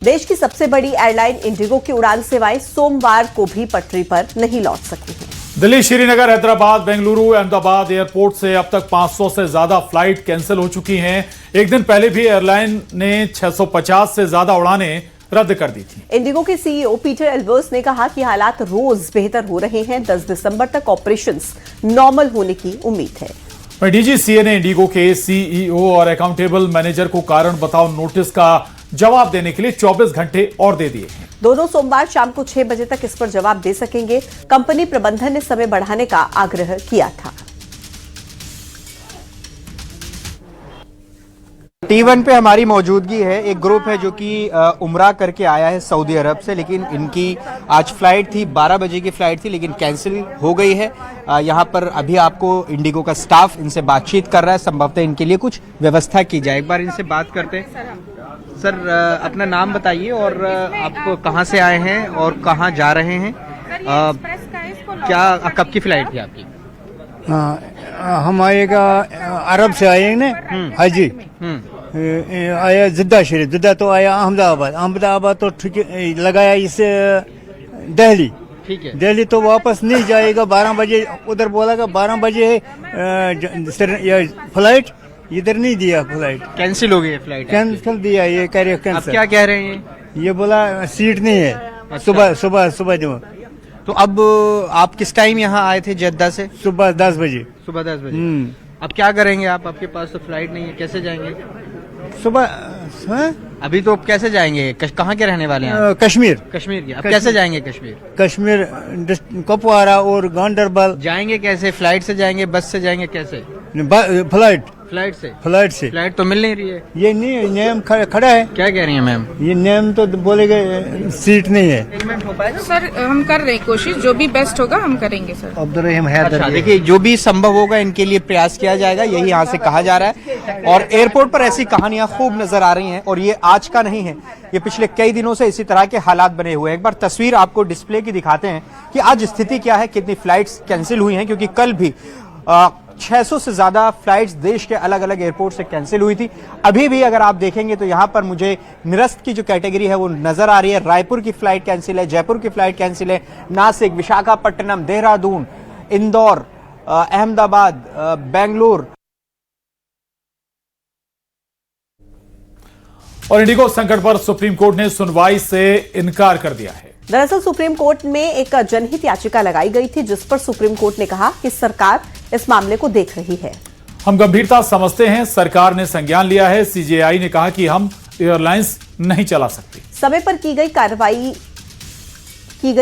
देश की सबसे बड़ी एयरलाइन इंडिगो की उड़ान सेवाएं सोमवार को भी पटरी पर नहीं लौट सकी हैं। दिल्ली, श्रीनगर, हैदराबाद, बेंगलुरु, अहमदाबाद एयरपोर्ट से अब तक 500 से ज्यादा फ्लाइट कैंसिल हो चुकी हैं। एक दिन पहले भी एयरलाइन ने 650 से ज्यादा उड़ानें रद्द कर दी थी। इंडिगो के सीईओ पीटर एल्बर्स ने कहा कि हालात रोज बेहतर हो रहे हैं। 10 दिसंबर तक ऑपरेशंस नॉर्मल होने की उम्मीद है। डीजीसीए ने इंडिगो के सीईओ और अकाउंटेबल मैनेजर को कारण बताओ नोटिस का जवाब देने के लिए 24 घंटे और दे दिए हैं। दोनों सोमवार शाम को 6 बजे तक इस पर जवाब दे सकेंगे। कंपनी प्रबंधन ने समय बढ़ाने का आग्रह किया था। T1 पे हमारी मौजूदगी है। एक ग्रुप है जो कि उमरा करके आया है सऊदी अरब से, लेकिन इनकी आज फ्लाइट थी, 12 बजे की फ्लाइट थी, लेकिन कैंसिल हो गई है। यहाँ पर अभी आपको इंडिगो का स्टाफ इनसे बातचीत कर रहा है, संभवतः इनके लिए कुछ व्यवस्था की जाए। एक बार इनसे बात करते हैं। सर, अपना नाम बताइए और आप कहाँ से आए हैं और कहाँ जा रहे हैं? क्या कब की फ्लाइट थी आपकी? हम आएगा अरब से आए ना हाजी, आया जिद्दा शरीफ, जिद्दा तो आया अहमदाबाद, अहमदाबाद तो ठीक लगाया इस दिल्ली। ठीक है, दिल्ली तो वापस नहीं जाएगा। 12 बजे उधर बोला 12 बजे फ्लाइट, इधर नहीं दिया, फ्लाइट कैंसिल हो गई है फ्लाइट। कैंसिल दिया, ये कह रहे आप कैंसिल। क्या कह रहे हैं? ये बोला सीट नहीं है। अच्छा। सुबह दो। तो अब आप किस टाइम यहाँ आए थे जद्दा से? सुबह 10 बजे। सुबह 10 बजे। अब क्या करेंगे आप? आपके पास तो फ्लाइट नहीं है, कैसे जाएंगे? सुबह अभी तो कैसे जाएंगे? कहाँ के रहने वाले हैं आप? कश्मीर। कश्मीर के। अब कैसे जाएंगे कश्मीर? कश्मीर कुपवारा और गांडरबल। जाएंगे कैसे? फ्लाइट से जाएंगे, बस से जाएंगे, कैसे? फ्लाइट से। फ्लाइट तो मिल नहीं रही है। ये नहीं, नेम खड़ा है। क्या कह रही है मैम? ये नेम तो बोलेगा सीट नहीं है। अरेंजमेंट हो पाएगा सर? हम कर रहे हैं कोशिश, जो भी बेस्ट होगा हम करेंगे सर। अब्दुर्रहीम अच्छा, देखिए, जो भी संभव होगा इनके लिए प्रयास किया जाएगा, यही यहाँ से कहा जा रहा है। और एयरपोर्ट पर ऐसी कहानियां खूब नजर आ रही हैं, और ये आज का नहीं है, ये पिछले कई दिनों से इसी तरह के हालात बने हुए हैं। एक बार तस्वीर आपको डिस्प्ले की दिखाते हैं कि आज स्थिति क्या है, कितनी फ्लाइट्स कैंसिल हुई हैं, क्योंकि कल भी 600 से ज्यादा फ्लाइट्स देश के अलग अलग एयरपोर्ट से कैंसिल हुई थी। अभी भी अगर आप देखेंगे तो यहां पर मुझे निरस्त की जो कैटेगरी है वो नजर आ रही है। रायपुर की फ्लाइट कैंसिल है, जयपुर की फ्लाइट कैंसिल है, नासिक, विशाखापट्टनम, देहरादून, इंदौर, अहमदाबाद, बेंगलुरु। और इंडिगो संकट पर सुप्रीम कोर्ट ने सुनवाई से इनकार कर दिया है। दरअसल सुप्रीम कोर्ट में एक जनहित याचिका लगाई गई थी, जिस पर सुप्रीम कोर्ट ने कहा कि सरकार इस मामले को देख रही है। हम गंभीरता समझते हैं, सरकार ने संज्ञान लिया है। सीजेआई ने कहा कि हम एयरलाइंस नहीं चला सकते। समय पर की गई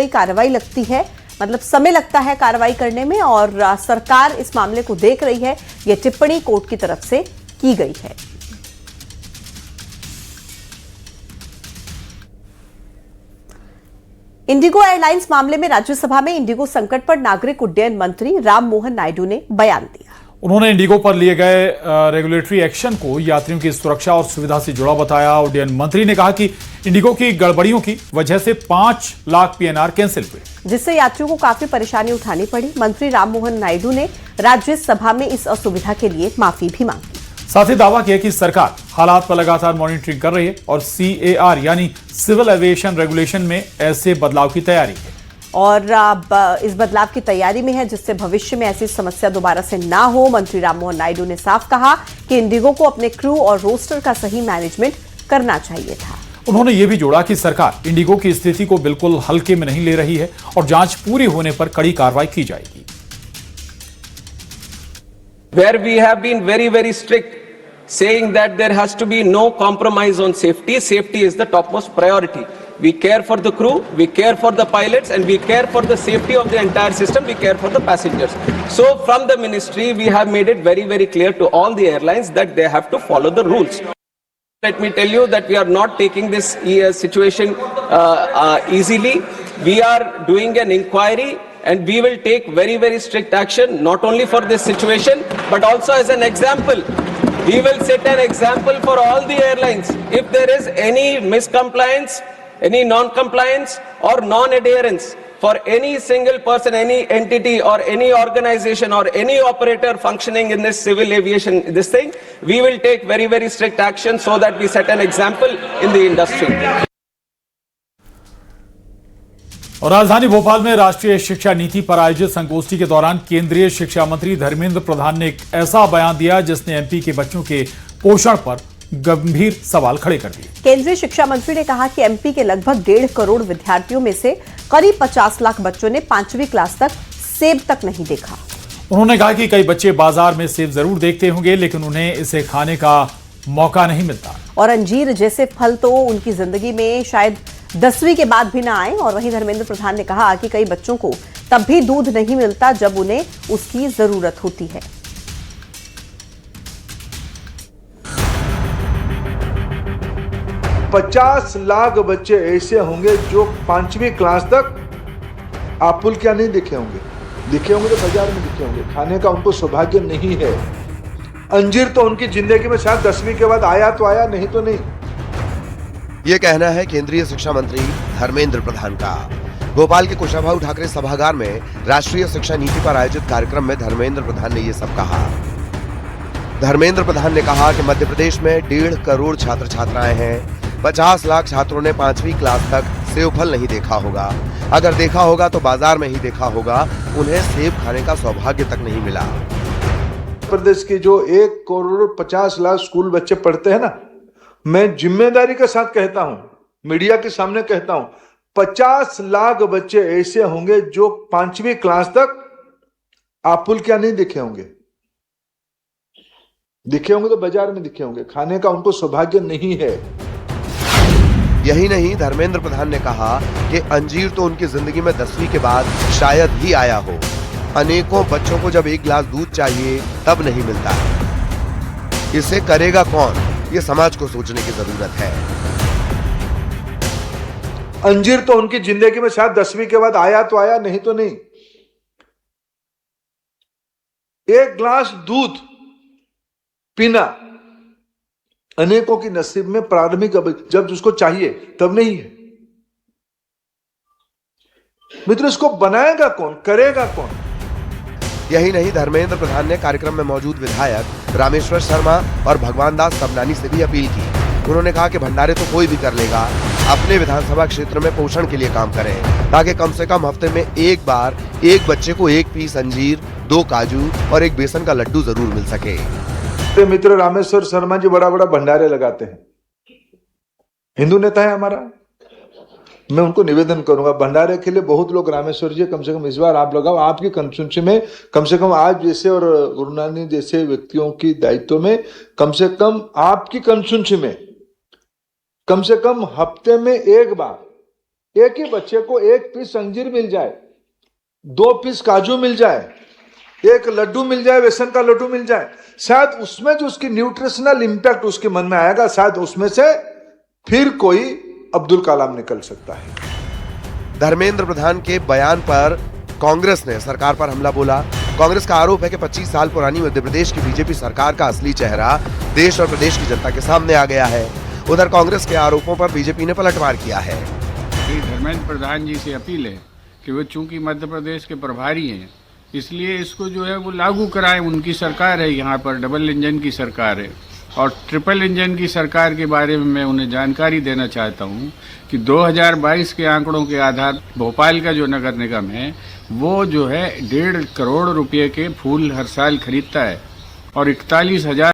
कार्रवाई लगती है, मतलब समय लगता है कार्रवाई करने में, और सरकार इस मामले को देख रही है। यह टिप्पणी कोर्ट की तरफ से की गई है। इंडिगो एयरलाइंस मामले में राज्यसभा में इंडिगो संकट पर नागरिक उड्डयन मंत्री राममोहन नायडू ने बयान दिया। उन्होंने इंडिगो पर लिए गए रेगुलेटरी एक्शन को यात्रियों की सुरक्षा और सुविधा से जुड़ा बताया। उड्डयन मंत्री ने कहा कि इंडिगो की गड़बड़ियों की वजह से 5 लाख PNR कैंसिल हुए, जिससे यात्रियों को काफी परेशानी उठानी पड़ी। मंत्री राममोहन नायडू ने राज्यसभा में इस असुविधा के लिए माफी भी मांगी। साथ ही दावा किया कि सरकार हालात पर लगातार मॉनिटरिंग कर रही है और CAR यानी सिविल एविएशन रेगुलेशन में ऐसे बदलाव की तैयारी है, और अब इस बदलाव की तैयारी में है, जिससे भविष्य में ऐसी समस्या दोबारा से ना हो। मंत्री राममोहन नायडू ने साफ कहा कि इंडिगो को अपने क्रू और रोस्टर का सही मैनेजमेंट करना चाहिए था। उन्होंने ये भी जोड़ा कि सरकार इंडिगो की स्थिति को बिल्कुल हल्के में नहीं ले रही है और जांच पूरी होने पर कड़ी कार्रवाई की जाएगी। Where we have been very, very strict, saying that there has to be no compromise on safety. Safety is the topmost priority. We care for the crew, we care for the pilots, and we care for the safety of the entire system, we care for the passengers. So from the ministry, we have made it very, very clear to all the airlines that they have to follow the rules. Let me tell you that we are not taking this situation easily. We are doing an inquiry, and we will take very, very strict action, not only for this situation, but also as an example. We will set an example for all the airlines. If there is any miscompliance, any non-compliance or non-adherence for any single person, any entity or any organization or any operator functioning in this civil aviation, this thing, we will take very, very strict action so that we set an example in the industry. और राजधानी भोपाल में राष्ट्रीय शिक्षा नीति पर आयोजित संगोष्ठी के दौरान केंद्रीय शिक्षा मंत्री धर्मेंद्र प्रधान ने एक ऐसा बयान दिया जिसने एमपी के बच्चों के पोषण पर गंभीर सवाल खड़े कर दिए। केंद्रीय शिक्षा मंत्री ने कहा कि एमपी के लगभग 1.5 करोड़ विद्यार्थियों में से करीब 50 लाख बच्चों ने 5वीं क्लास तक सेब तक नहीं देखा। उन्होंने कहा कि कई बच्चे बाजार में सेब जरूर देखते होंगे, लेकिन उन्हें इसे खाने का मौका नहीं मिलता। और अंजीर जैसे फल तो उनकी जिंदगी में शायद 10वीं के बाद भी ना आए। और वहीं धर्मेंद्र प्रधान ने कहा कि कई बच्चों को तब भी दूध नहीं मिलता जब उन्हें उसकी जरूरत होती है। पचास लाख बच्चे ऐसे होंगे जो 5वीं क्लास तक एप्पल क्या नहीं दिखे होंगे तो बाजार में दिखे होंगे, खाने का उनको सौभाग्य नहीं है। अंजीर तो उनकी जिंदगी में शायद 10वीं के बाद आया तो आया, नहीं तो नहीं। ये कहना है केंद्रीय शिक्षा मंत्री धर्मेंद्र प्रधान का। भोपाल के कुशाभाऊ ठाकरे सभागार में राष्ट्रीय शिक्षा नीति पर आयोजित कार्यक्रम में धर्मेंद्र प्रधान ने ये सब कहा। धर्मेंद्र प्रधान ने कहा कि मध्य प्रदेश में 1.5 करोड़ छात्र छात्राएं हैं। 50 लाख छात्रों ने 5वीं क्लास तक सेब फल नहीं देखा होगा। अगर देखा होगा तो बाजार में ही देखा होगा। उन्हें सेब खाने का सौभाग्य तक नहीं मिला। प्रदेश की जो 1 करोड़ 50 लाख स्कूल बच्चे पढ़ते हैं ना, मैं जिम्मेदारी के साथ कहता हूं, मीडिया के सामने कहता हूं, 50 लाख बच्चे ऐसे होंगे जो 5वीं क्लास तक एप्पल क्या नहीं दिखे होंगे तो बाजार में दिखे होंगे, खाने का उनको सौभाग्य नहीं है। यही नहीं, धर्मेंद्र प्रधान ने कहा कि अंजीर तो उनकी जिंदगी में 10वीं के बाद शायद ही आया हो। अनेकों बच्चों को जब 1 गिलास दूध चाहिए तब नहीं मिलता है। इसे करेगा कौन, ये समाज को सोचने की जरूरत है। अंजीर तो उनकी जिंदगी में शायद 10वीं के बाद आया तो आया, नहीं तो नहीं। 1 गिलास दूध पीना अनेकों की नसीब में प्रारंभिक, जब उसको चाहिए तब नहीं है। मित्रों, इसको बनाएगा कौन, करेगा कौन? यही नहीं, धर्मेंद्र प्रधान ने कार्यक्रम में मौजूद विधायक रामेश्वर शर्मा और भगवान दास सबनानी से भी अपील की। उन्होंने कहा कि भंडारे तो कोई भी कर लेगा, अपने विधानसभा क्षेत्र में पोषण के लिए काम करें, ताकि कम से कम हफ्ते में एक बार एक बच्चे को 1 पीस अंजीर, 2 काजू और 1 बेसन का लड्डू जरूर मिल सके। मित्र रामेश्वर शर्मा जी बड़ा भंडारे लगाते हैं, हिंदू नेता है हमारा। मैं उनको निवेदन करूंगा, भंडारे के लिए बहुत लोग, रामेश्वर जी कम से कम इस बार आप लगाओ। आपकी कंस्टिट्यूंसी में कम से कम आज जैसे और गुरु नानक जैसे व्यक्तियों की दायित्व में कम से कम आपकी कंस्टिट्यूंसी में कम से कम हफ्ते में एक बार एक ही बच्चे को 1 पीस अंजीर मिल जाए, 2 पीस काजू मिल जाए, 1 लड्डू मिल जाए, बेसन का लड्डू मिल जाए। शायद उसमें जो उसकी न्यूट्रिशनल इंपैक्ट उसके मन में आएगा, शायद उसमें से फिर कोई अब्दुल कलाम निकल सकता है। धर्मेंद्र प्रधान के बयान पर कांग्रेस ने सरकार पर हमला बोला। कांग्रेस का आरोप है कि 25 साल पुरानी मध्य प्रदेश की बीजेपी सरकार का असली चेहरा देश और प्रदेश की जनता के सामने आ गया है। उधर कांग्रेस के आरोपों पर बीजेपी ने पलटवार किया है। धर्मेंद्र प्रधान जी से अपील है कि वो चूंकि मध्य प्रदेश के प्रभारी हैं, इसलिए इसको जो है वो लागू कराएं। उनकी सरकार है, यहाँ पर डबल इंजन की सरकार है। और ट्रिपल इंजन की सरकार के बारे में मैं उन्हें जानकारी देना चाहता हूँ कि 2022 के आंकड़ों के आधार भोपाल का जो नगर निगम है वो जो है 1.5 करोड़ रुपए के फूल हर साल खरीदता है और 41,000